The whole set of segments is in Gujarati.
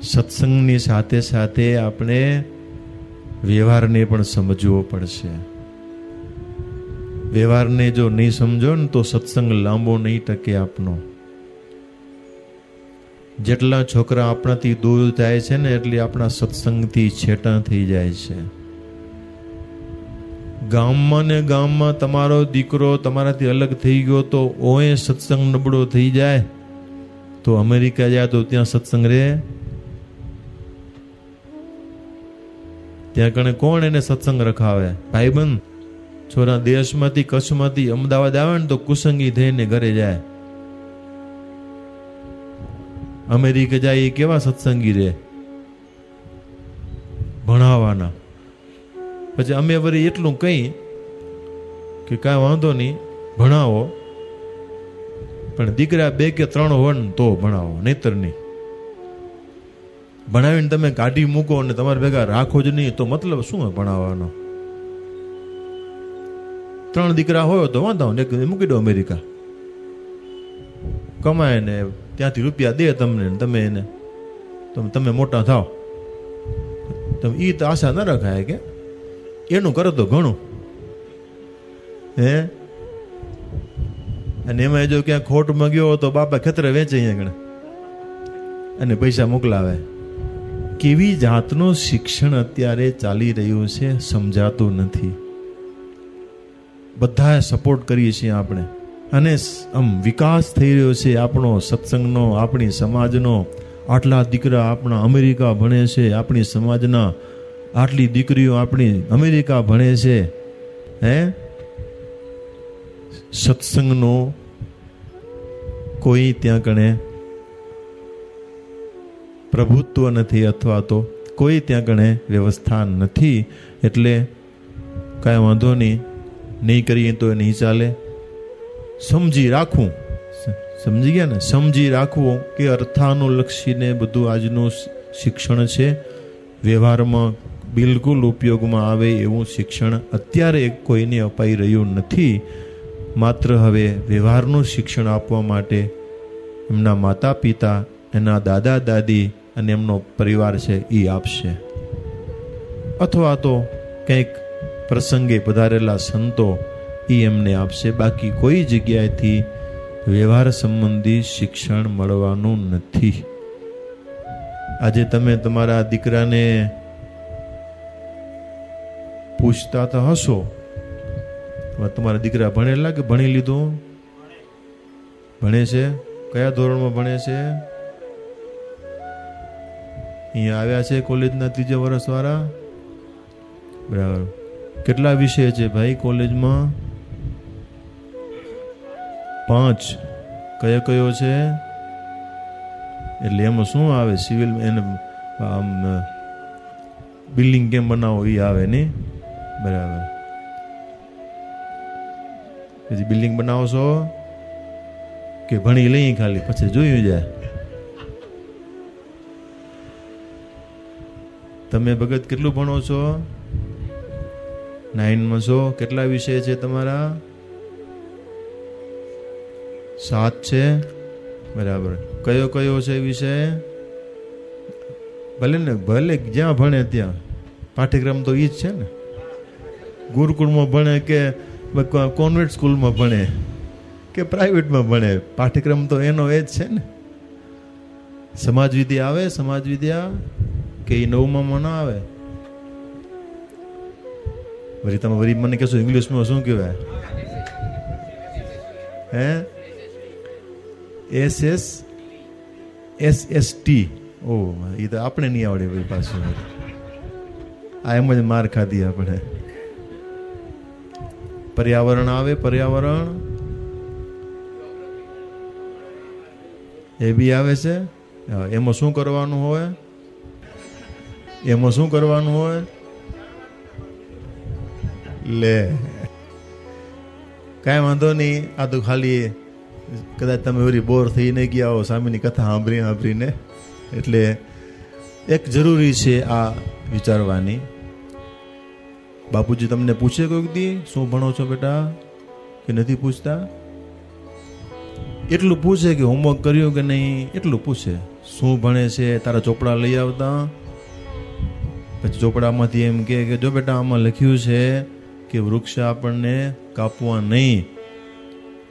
સત્સંગની સાથે સાથે આપણે વ્યવહારને પણ સમજવો પડશે. વ્યવહારને જો નહીં સમજો ને તો સત્સંગ લાંબો નહીં ટકે આપનો. જેટલા છોકરા આપણાથી દૂર જાય છે ને એટલી આપણા સત્સંગથી છેટા થઈ જાય છે. ગામમાં ને ગામમાં તમારો દીકરો તમારાથી અલગ થઈ ગયો તો ઓએ સત્સંગ નબળો થઈ જાય તો અમેરિકા જાય તો ત્યાં સત્સંગ રહે? ત્યાં કણે કોણ એને સત્સંગ રખાવે? ભાઈબંધ છોરા દેશમાંથી કચ્છમાંથી અમદાવાદ આવે ને તો કુસંગી થઈને ઘરે જાય. અમેરિકા જાય એ કેવા સત્સંગી રે? ભણાવવાના. પછી અમે વળી એટલું કહી કે કાંઈ વાંધો નહીં ભણાવો, પણ દીકરા 2 કે 3 હોય ને તો ભણાવો, નહીતર નહીં. ભણાવીને તમે કાઢી મૂકો અને તમારે ભેગા રાખો જ નહીં તો મતલબ શું ભણાવવાનો? 3 દીકરા હોય તો વાંધો ને મૂકી દો અમેરિકા, કમાય ને ત્યાંથી રૂપિયા દે તમને, તમે એને તમે મોટા થાવ. તમે એ તો આશા ન રખાય કે એનું કરો તો ઘણું હે. અને એમાં જો ક્યાં ખોટમાં ગયો તો બાપા ખેતરે વેચે અહીંયા ગણે અને પૈસા મોકલાવે. કેવી જાતનું શિક્ષણ અત્યારે ચાલી રહ્યું છે સમજાતું નથી. બધા સપોર્ટ કરીએ છીએ આપણે અને આમ વિકાસ થઈ રહ્યો છે આપણો સત્સંગનો, આપણી સમાજનો. આટલા દીકરા આપણા અમેરિકા ભણે છે, આપણી સમાજના આટલી દીકરીઓ આપણી અમેરિકા ભણે છે. હે, સત્સંગનો કોઈ ત્યાં કણે પ્રભુત્વ નથી અથવા તો કોઈ ત્યાં કણે વ્યવસ્થા નથી. એટલે કાંઈ વાંધો નહીં કરીએ તો એ નહીં ચાલે. સમજી રાખવું, સમજી ગયા ને? સમજી રાખવું કે અર્થાનુલક્ષીને બધું આજનું શિક્ષણ છે. વ્યવહારમાં બિલકુલ ઉપયોગમાં આવે એવું શિક્ષણ અત્યારે કોઈને અપાઈ રહ્યું નથી. માત્ર હવે વ્યવહારનું શિક્ષણ આપવા માટે એમના માતા પિતા, એના દાદા દાદી અને એમનો પરિવાર છે એ આપશે, અથવા તો કંઈક પ્રસંગે પધારેલા સંતો એ એમને આપશે. બાકી કોઈ જગ્યાએથી વ્યવહાર સંબંધી શિક્ષણ મળવાનું નથી. આજે તમે તમારા દીકરાને પૂછતા તો હશો, તમારા દીકરા ભણેલા કે ભણી લીધું? ભણે છે? કયા ધોરણમાં ભણે છે? અહીંયા આવ્યા છે કોલેજના 3 વર્ષ વાળા? બરાબર. કેટલા વિષય છે ભાઈ કોલેજમાં? 5. કયો છે? એટલે એમાં શું આવે? સિવિલ એને આમ બિલ્ડિંગ કેમ બનાવો એ આવે નહીં? બરાબર. પછી બિલ્ડિંગ બનાવો છો કે ભણી લઈ ખાલી પછી જોયું જાય? તમે ભગત કેટલું ભણો છો? 9માં છો. કેટલા વિષય છે તમારા? 7 છે. બરાબર. કયો છે વિષય? ભલે જ્યાં ભણે ત્યાં પાઠ્યક્રમ તો ઈ જ છે ને. ગુરુકુળમાં ભણે કે કોન્વેન્ટ સ્કૂલમાં ભણે કે પ્રાઇવેટમાં ભણે, પાઠ્યક્રમ તો એનો એ જ છે ને. સમાજ વિદ્યા આવે? સમાજ વિદ્યા કે એ 9માં ના આવે? વળી મને કહેશો ઇંગ્લિશમાં શું કહેવાય? હે, SST. ઓ, એ તો આપણે નહીં આવડે ભાઈ પાછું. આ એમ જ માર ખાધી આપણે. પર્યાવરણ આવે? પર્યાવરણ એ બી આવે છે. એમાં શું કરવાનું હોય? લે, કાંઈ વાંધો નહીં. આ તો ખાલી કદાચ તમે વળી બોર થઈને ગયા હો સ્વામીની કથા સાંભળીને, એટલે એક જરૂરી છે આ વિચારવાની. બાપુજી તમને પૂછે કોઈક દી શું ભણો છો બેટા, કે નથી પૂછતા? એટલું પૂછે કે હોમવર્ક કર્યું કે નહીં, એટલું પૂછે. શું ભણે છે, તારા ચોપડા લઈ આવતા. પછી ચોપડામાંથી એમ કે જો બેટા આમાં લખ્યું છે કે વૃક્ષ આપણને કાપવા નહીં,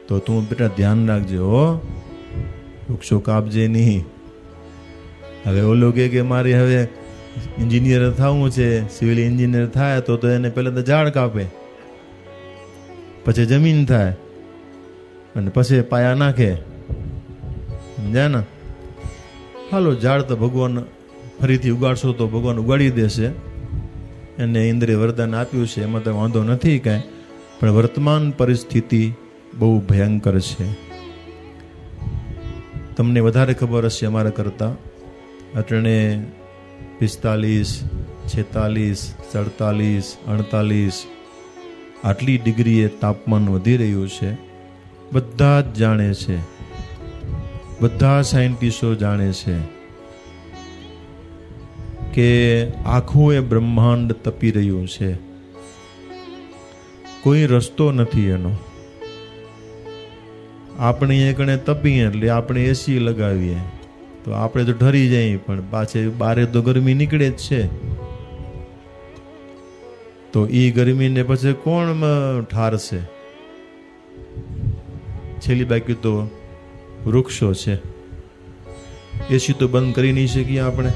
તો તું બેટા ધ્યાન રાખજે હો, વૃક્ષો કાપજે નહીં. હવે ઓલો કે મારે હવે એન્જિનિયર થવું છે, સિવિલ એન્જિનિયર થાય તો એને પહેલાં તો ઝાડ કાપે, પછી જમીન થાય અને પછી પાયા નાખે. સમજ્યા ને? હાલો ઝાડ તો ભગવાન ફરીથી ઉગાડશો તો ભગવાન ઉગાડી દેશે, એને ઇન્દ્રિય વરદાન આપ્યું છે, એમાં તો વાંધો નથી કાંઈ. પણ વર્તમાન પરિસ્થિતિ બહુ ભયંકર છે. તમને વધારે ખબર હશે અમારા કરતાં. અટણે 45, 46, 47, 48 આટલી ડિગ્રીએ તાપમાન વધી રહ્યું છે. બધા જ જાણે છે, બધા સાયન્ટિસ્ટો જાણે છે કે આખું એ બ્રહ્માંડ તપી રહ્યું છે. કોઈ રસ્તો નથી એનો. આપણે એકને તપીએ એટલે આપણે એસી લગાવીએ તો આપણે તો ઠરી જઈએ, પણ પાછે બારે તો ગરમી નીકળે જ છે. તો એ ગરમીને પછી કોણ ઠારશે? છેલ્લી બાકી તો વૃક્ષો છે. એસી તો બંધ કરી નહીં શકીએ આપણે.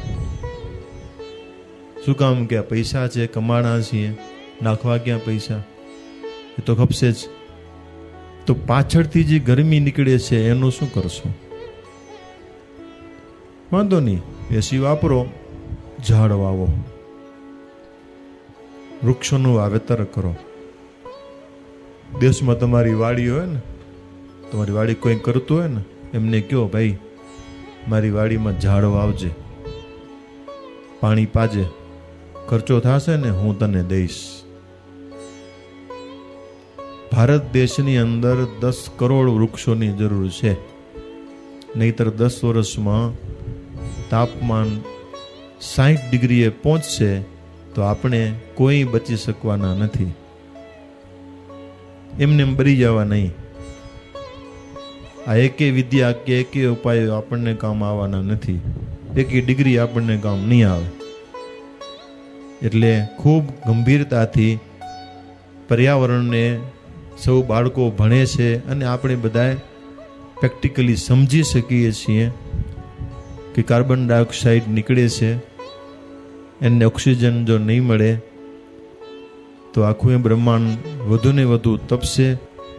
શું કામ? કે પૈસા છે, કમાણા છીએ, નાખવા ક્યાં પૈસા? એ તો ખપશે જ. તો પાછળથી જે ગરમી નીકળે છે એનું શું કરશું? વાંધો નહીં, એસી વાપરો, ઝાડ વાવો, વૃક્ષોનું વાવેતર કરો. દેશમાં તમારી વાડી હોય ને, તમારી વાડી કોઈ કરતું હોય ને, એમને કહો ભાઈ મારી વાડીમાં ઝાડ વાવજે, પાણી પાજે, ખર્ચો થશે ને હું તને દઈશ. ભારત દેશની અંદર 10 કરોડ વૃક્ષોની જરૂર છે, નહીતર 10 વર્ષમાં તાપમાન 60 ડિગ્રીએ પહોંચશે તો આપણે કોઈ બચી શકવાના નથી. એમને બરી જવા નહીં. આ એકે વિદ્યા કે એકે ઉપાયો આપણને કામ આવવાના નથી, એકે ડિગ્રી આપણને કામ નહીં આવે. એટલે ખૂબ ગંભીરતાથી પર્યાવરણને સૌ બાળકો ભણે છે અને આપણે બધાએ પ્રેક્ટિકલી સમજી શકીએ છીએ કે કાર્બન ડાયોક્સાઇડ નીકળે છે, એને ઓક્સિજન જો નહીં મળે તો આખું એ બ્રહ્માંડ વધુ ને વધુ તપશે,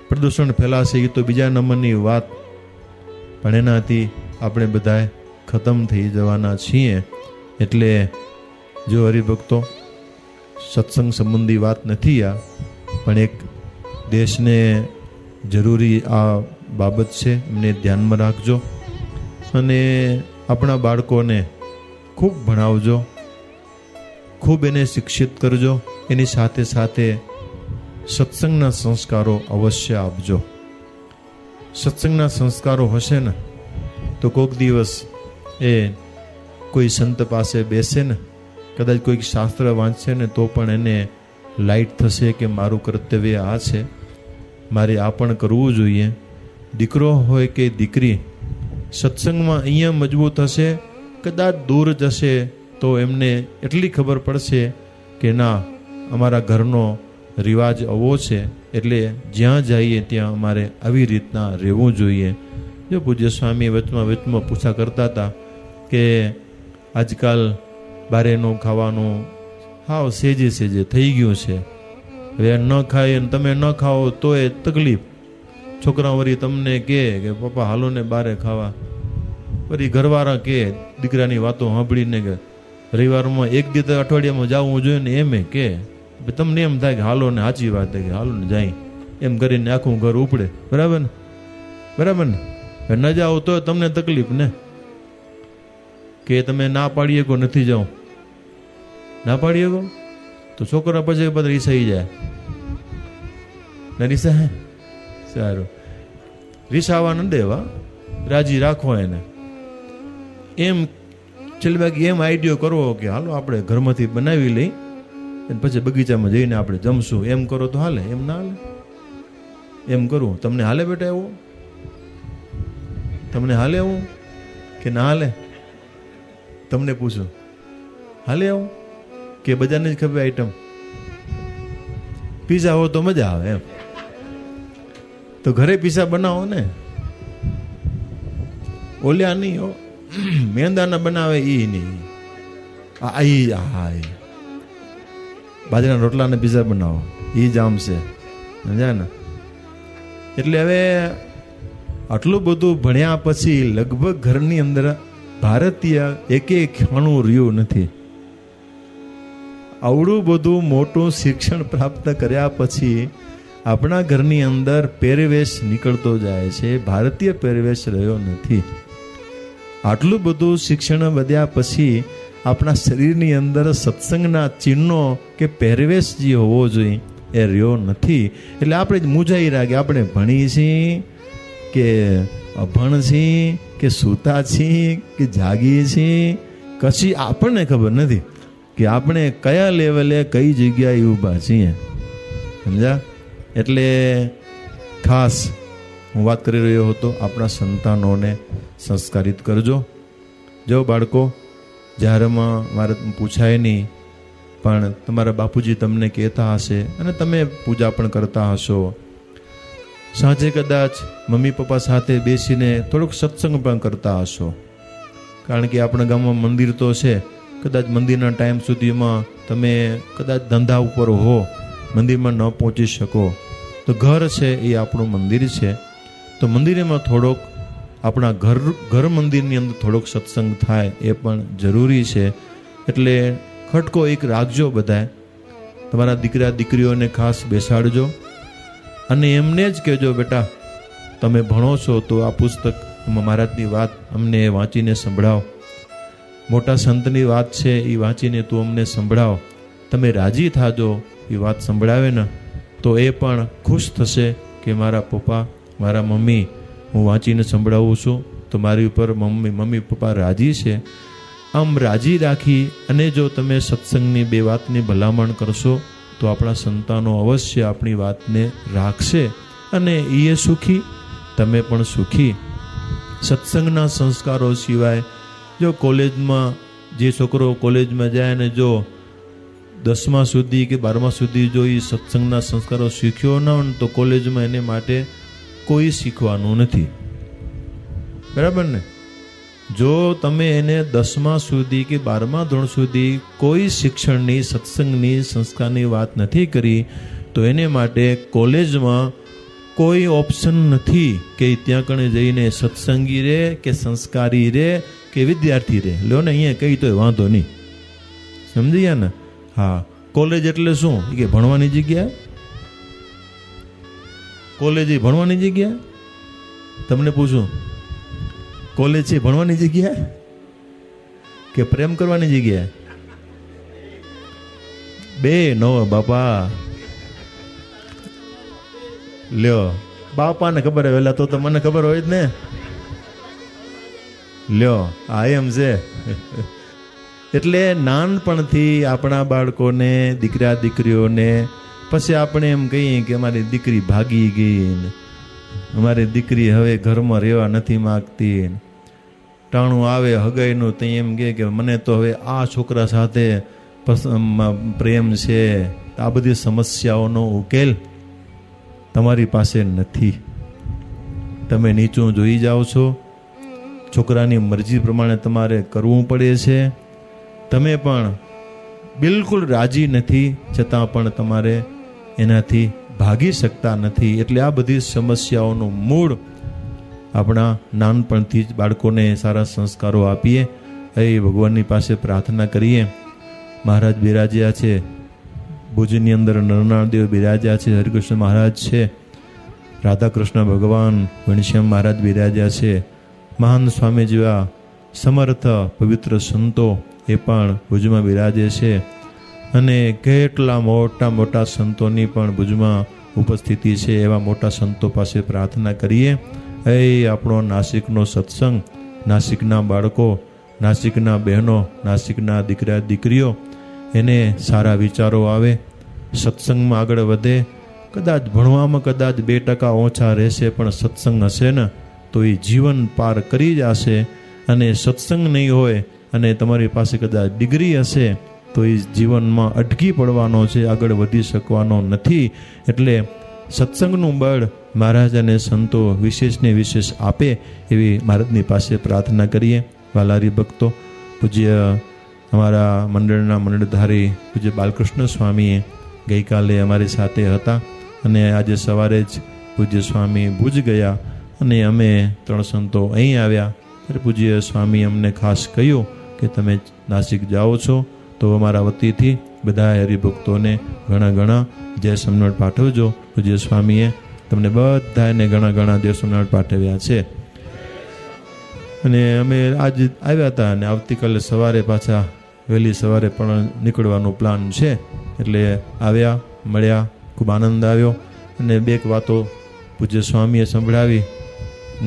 પ્રદૂષણ ફેલાશે. એ તો બીજા નંબરની વાત, પણ એનાથી આપણે બધાએ ખતમ થઈ જવાના છીએ. એટલે જો હરિભક્તો, સત્સંગ સંબંધી વાત નથી આ, પણ એક દેશને જરૂરી આ બાબત છે, એમને ધ્યાનમાં રાખજો અને આપણા બાળકોને ખૂબ ભણાવજો, ખૂબ એને શિક્ષિત કરજો. એની સાથે સાથે સત્સંગના સંસ્કારો અવશ્ય આપજો. સત્સંગના સંસ્કારો હશે ને તો કોઈક દિવસ એ કોઈ સંત પાસે બેસે ને, કદાચ કોઈક શાસ્ત્ર વાંચશે ને તો પણ એને લાઈટ થશે કે મારું કર્તવ્ય આ છે, મારે આ પણ કરવું જોઈએ. દીકરો હોય કે દીકરી સત્સંગમાં અહીંયા મજબૂત હશે, કદાચ દૂર જશે તો એમને એટલી ખબર પડશે કે ના, અમારા ઘરનો રિવાજ આવો છે, એટલે જ્યાં જઈએ ત્યાં અમારે આવી રીતના રહેવું જોઈએ. જો પૂજ્ય સ્વામી વચમાં પૂછા કરતા હતા કે આજકાલ બારેનું ખાવાનું હાવ સેજે થઈ ગયું છે. હવે ન ખાય અને તમે ન ખાઓ તો એ તકલીફ. છોકરા વળી તમને કહે કે પપ્પા હાલો ને બારે ખાવા, વળી ઘરવાળા કહે દીકરાની વાતો સાંભળીને કે રવિવારમાં એક દિવસ અઠવાડિયામાં જવું જોઈએ ને, એમ કે તમને એમ થાય કે હાલો ને, સાચી વાત કે હાલો ને જાય, એમ કરીને આખું ઘર ઉપડે. બરાબર ને? બરાબર ને? ન જાઓ તો તમને તકલીફ ને, કે તમે ના પાડીએ કો નથી જાઓ, ના પાડીએ કો તો છોકરા પછી બધા રીસાઈ જાય. ના રીસા હે? સારું, રીસાવા ન દેવા, રાજી રાખો એને. એમ છેલ્લે બાકી એમ આઈડિયો કરવો કે હાલો આપણે ઘરમાંથી બનાવી લઈ અને પછી બગીચામાં જઈને આપણે જમશું, એમ કરો તો હાલે? એમ ના હાલે. એમ કરવું તમને હાલે બેટા? એવું તમને હાલે આવું કે ના હાલે? તમને પૂછું, હાલે આવું કે બધાને જ ખબર આઈટમ? પીઝા હો તો મજા આવે એમ. તો ઘરે પીઝા બનાવો ને, ઓલ્યા નહીં હો, મેંદાના બનાવે એ નહીં. બાજરાના રોટલાને પીઝા બનાવો એ જામ છે, સમજ્યા ને? એટલે હવે આટલું બધું ભણ્યા પછી લગભગ ઘરની અંદર ભારતીય એક ખાણું રહ્યું નથી. આવડું બધું મોટું શિક્ષણ પ્રાપ્ત કર્યા પછી આપણા ઘરની અંદર પહેરવેશ નીકળતો જાય છે, ભારતીય પહેરવેશ રહ્યો નથી. આટલું બધું શિક્ષણ વધ્યા પછી આપણા શરીરની અંદર સત્સંગના ચિહ્નો કે પહેરવેશ જે હોવો જોઈએ એ રહ્યો નથી. એટલે આપણે જ મૂંઝાઈ રહ્યા કે આપણે ભણી છીએ કે અભણ છીએ કે સૂતા છીએ કે જાગીએ છીએ, કશી આપણને ખબર નથી કે આપણે કયા લેવલે કઈ જગ્યાએ ઊભા છીએ, સમજ્યા? એટલે ખાસ હું વાત કરી રહ્યો હતો, આપણા સંતાનોને સંસ્કારિત કરજો. જો બાળકો, જાહેરમાં મારે પૂછાય નહીં, પણ તમારા બાપુજી તમને કહેતા હશે અને તમે પૂજા પણ કરતા હશો. સાંજે કદાચ મમ્મી પપ્પા સાથે બેસીને થોડોક સત્સંગ પણ કરતા હશો, કારણ કે આપણા ગામમાં મંદિર તો છે. કદાચ મંદિરના ટાઈમ સુધીમાં તમે કદાચ ધંધા ઉપર હો, મંદિરમાં ન પહોંચી શકો, તો ઘર છે એ આપણું મંદિર છે. તો મંદિરમાં થોડોક આપણા ઘર મંદિરની અંદર થોડોક સત્સંગ થાય એ પણ જરૂરી છે. એટલે ખટકો એક રાખજો, બધાએ તમારા દીકરા દીકરીઓને ખાસ બેસાડજો અને એમને જ કહેજો, બેટા તમે ભણો છો તો આ પુસ્તક મહારાજની વાત અમને વાંચીને સંભળાવો, મોટા સંતની વાત છે એ વાંચીને તું અમને સંભળાવ. તમે રાજી થાજો એ વાત સંભળાવે ને તો એ પણ ખુશ થશે કે મારા પપ્પા મારા મમ્મી હું વાંચીને સંભળાવું છું તો મારી ઉપર મમ્મી પપ્પા રાજી છે. આમ રાજી રાખી અને જો તમે સત્સંગની બે વાતની ભલામણ કરશો તો આપણા સંતાનો અવશ્ય આપણી વાતને રાખશે અને એ સુખી, તમે પણ સુખી. સત્સંગના સંસ્કારો સિવાય જો કોલેજમાં જે છોકરો કોલેજમાં જાય ને જો 10મા સુધી કે 12મા સુધી જો એ સત્સંગના સંસ્કારો શીખ્યો ન હોય તો કોલેજમાં એને માટે કોઈ શીખવાનું નથી, બરાબર ને? જો તમે એને 10મા સુધી કે 12મા ધોરણ સુધી કોઈ શિક્ષણની સત્સંગની સંસ્કારની વાત નથી કરી તો એને માટે કોલેજમાં કોઈ ઓપ્શન નથી કે ત્યાં કણે જઈને સત્સંગી રહે કે સંસ્કારી રહે કે વિદ્યાર્થી રહે. લ્યો ને, અહીંયા કહી તો વાંધો નહીં, સમજી ગયા ને? હા, કોલેજ એટલે શું કે ભણવાની જગ્યા. કોલેજ એ ભણવાની જગ્યા. તમને પૂછું, કોલેજ છે ભણવાની જગ્યા કે પ્રેમ કરવાની જગ્યા? બે નો બાપા. લ્યો, બાપાને ખબર હોય વહેલા તો મને ખબર હોય જ ને. લ્યો, આ એમ છે. એટલે નાનપણથી આપણા બાળકોને, દીકરા દીકરીઓને પછી આપણે એમ કહીએ કે અમારી દીકરી ભાગી ગઈ ને અમારી દીકરી હવે ઘરમાં રહેવા નથી માગતી, ટાણું આવે હગાઈનું તો એમ કે મને તો હવે આ છોકરા સાથે પ્રેમ છે. આ બધી સમસ્યાઓનો ઉકેલ તમારી પાસે નથી. તમે નીચું જોઈ જાઓ છો, છોકરાની મરજી પ્રમાણે તમારે કરવું પડે છે. તમે પણ બિલકુલ રાજી નથી છતાં પણ તમારે એનાથી ભાગી શકતા નથી. એટલે આ બધી સમસ્યાઓનું મૂળ આપણા નાનપણથી જ બાળકોને સારા સંસ્કારો આપીએ એ ભગવાનની પાસે પ્રાર્થના કરીએ. મહારાજ બિરાજ્યા છે ભુજની અંદર, નરનાળદેવ બિરાજ્યા છે, હરિકૃષ્ણ મહારાજ છે, રાધાકૃષ્ણ ભગવાન ઘનશ્યામ મહારાજ બિરાજ્યા છે, મહાન સ્વામી જેવા સમર્થ પવિત્ર સંતો એ પણ ભુજમાં બિરાજે છે અને કેટલા મોટા મોટા સંતોની પણ ભુજમાં ઉપસ્થિતિ છે. એવા મોટા સંતો પાસે પ્રાર્થના કરીએ એ આપણો નાસિકનો સત્સંગ, નાસિકના બાળકો, નાસિકના બહેનો, નાસિકના દીકરા દીકરીઓ એને સારા વિચારો આવે, સત્સંગમાં આગળ વધે. કદાચ ભણવામાં કદાચ 2% ઓછા રહેશે પણ સત્સંગ હશે ને તો એ જીવન પાર કરી જશે. અને સત્સંગ નહીં હોય અને તમારી પાસે કદાચ ડિગ્રી હશે તો એ જીવનમાં અટકી પડવાનો છે, આગળ વધી શકવાનો નથી. એટલે સત્સંગનું બળ મહારાજ અને સંતો વિશેષને વિશેષ આપે એવી મહારાજની પાસે પ્રાર્થના કરીએ. વાલારી ભક્તો, પૂજ્ય અમારા મંડળના મંડળધારી પૂજ્ય બાલકૃષ્ણ સ્વામીએ ગઈકાલે અમારી સાથે હતા અને આજે સવારે જ પૂજ્ય સ્વામી ભુજ ગયા અને અમે 3 સંતો અહીં આવ્યા. ત્યારે પૂજ્ય સ્વામી અમને ખાસ કહ્યું કે તમે નાસિક જાઓ છો તો અમારા વતીથી બધા હરિભક્તોને ઘણા ઘણા જય સ્વામિનારાયણ પાઠવજો. પૂજ્ય સ્વામીએ તમને બધાને ઘણા ઘણા જય સ્વામિનારાયણ પાઠવ્યા છે. અને અમે આજ આવ્યા હતા અને આવતીકાલે સવારે પાછા વહેલી સવારે પણ નીકળવાનો પ્લાન છે. એટલે આવ્યા, મળ્યા, ખૂબ આનંદ આવ્યો. અને 2 વાતો પૂજ્ય સ્વામીએ સંભળાવી.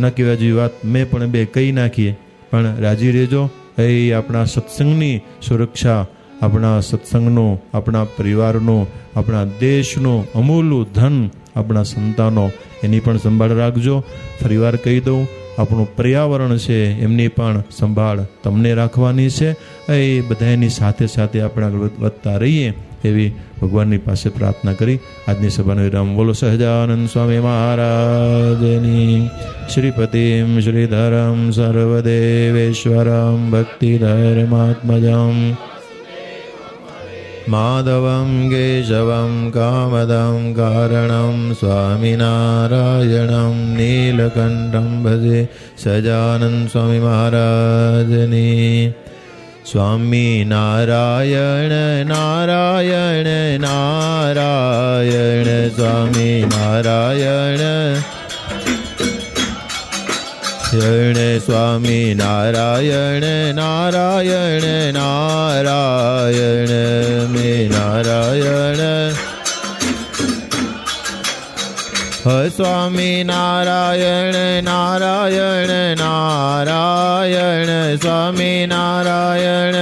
ન કહેવા જેવી વાત મેં પણ 2 કહી નાખીએ, પણ રાજી રહેજો. એ આપણા સત્સંગની સુરક્ષા, આપણા સત્સંગનો, આપણા પરિવારનો, આપણા દેશનો અમૂલ્ય ધન આપણા સંતાનો, એની પણ સંભાળ રાખજો. ફરીવાર કહી દઉં, આપણું પર્યાવરણ છે એમની પણ સંભાળ તમને રાખવાની છે. એ બધાની સાથે સાથે આપણે આગળ વધતા રહીએ એવી ભગવાનની પાસે પ્રાર્થના કરી આજની સભાનો વિરામ. બોલો સહજાનંદ સ્વામી મહારાજની. શ્રીપતિમ શ્રીધરમ સર્વદેવેશ્વરમ ભક્તિધર્માત્મજમ માધવમ કેશવમ કામદમ કારણમ સ્વામિનારાયણમ નીલકંઠમ ભજે. સહજાનંદ સ્વામી મહારાજની. સ્વામી નારાયણ નારાયણ નારાયણ સ્વામી નારાયણ સ્વામી નારાયણ નારાયણ નારાયણ મે નારાયણ સ્વામી નારાયણ નારાયણ નારાયણ સ્વામી નારાયણ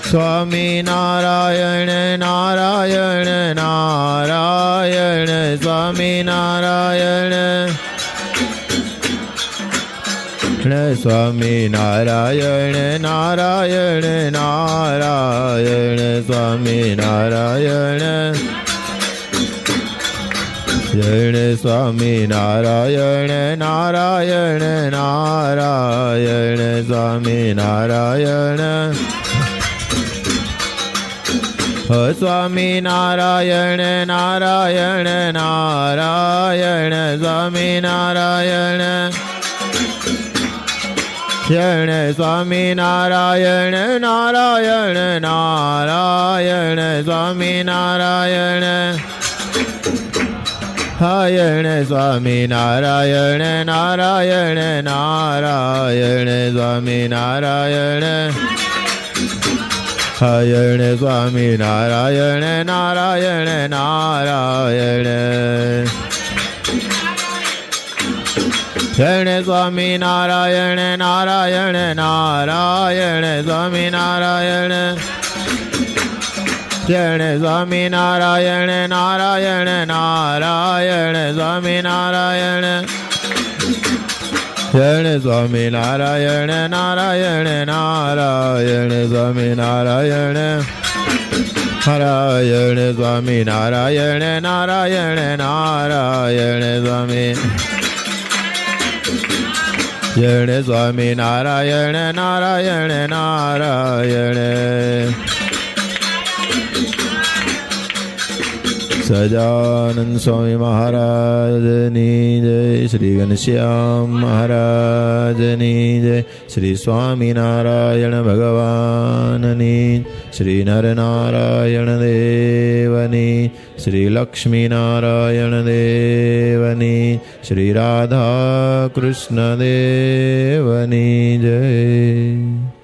સ્વામી નારાયણ નારાયણ નારાયણ સ્વામી નારાયણ સ્વામી નારાયણ નારાયણ નારાયણ સ્વામી નારાયણ સ્વામી નારાયણ નારાયણ નારાયણ સ્વામી નારાયણ સ્વામી નારાયણ નારાયણ નારાયણ સ્વામી નારાયણ સ્વામી નારાયણ નારાયણ નારાયણ સ્વામી નારાયણ સ્વામી નારાયણ નારાયણ નારાયણ સ્વામી નારાયણ સ્વામી નારાયણ નારાયણ નારાયણ સ્વામી નારાયણ નારાયણ નારાયણ સ્વામી નારાયણ સ્વામી નારાયણ નારાયણ નારાયણ સ્વામી નારાયણ સ્વામી નારાયણ નારાયણ નારાયણ સ્વામી નારાયણ નારાયણ સ્વામી નારાયણ નારાયણ નારાયણ સ્વામી સ્વામી નારાયણ નારાયણ નારાયણ સહજાનંદ સ્વામી મહારાજની જય. શ્રી ઘનશ્યામ મહારાજની જય. શ્રી સ્વામિનારાયણ ભગવાનની. શ્રી નરનારાયણ દેવની. શ્રી લક્ષ્મીનારાયણ દેવની. શ્રી રાધા કૃષ્ણ દેવની જય.